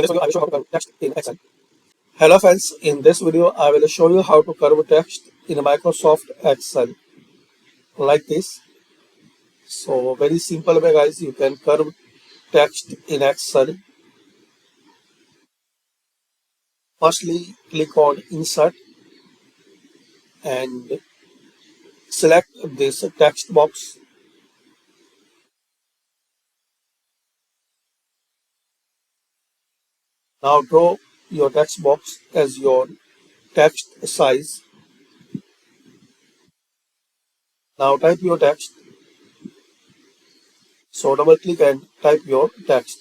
In this video, I will show you how to curve text in Excel. Hello friends, in this video, I will show you how to curve text in Microsoft Excel like this. So very simple way guys, you can curve text in Excel. Firstly, click on Insert and select this text box. Now draw your text box as your text size. Now type your text. So double click and type your text.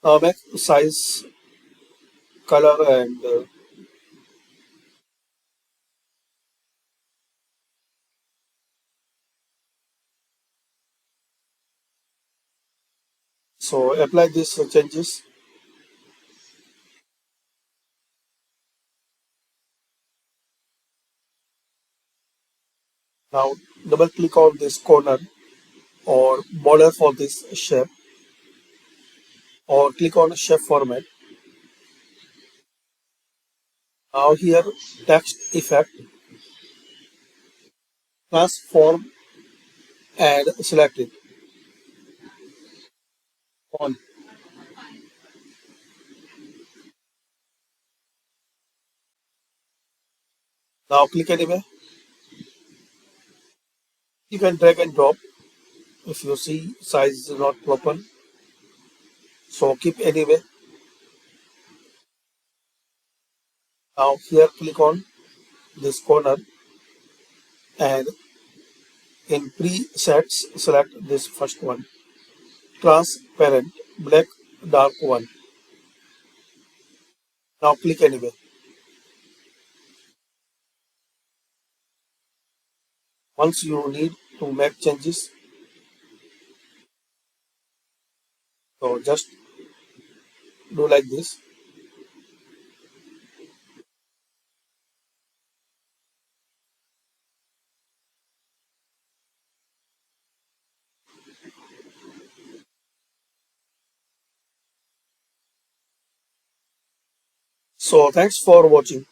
Now make size, color and so apply these changes. Now double click on this corner or border for this shape or click on shape format. Now here text effect, transform and select it on. Now click anywhere. You can drag and drop if you see size is not proper. So keep anywhere. Now here click on this corner and in presets select this first one, transparent black dark one. Now click anywhere. Once you need to make changes, so just do like this. So thanks for watching.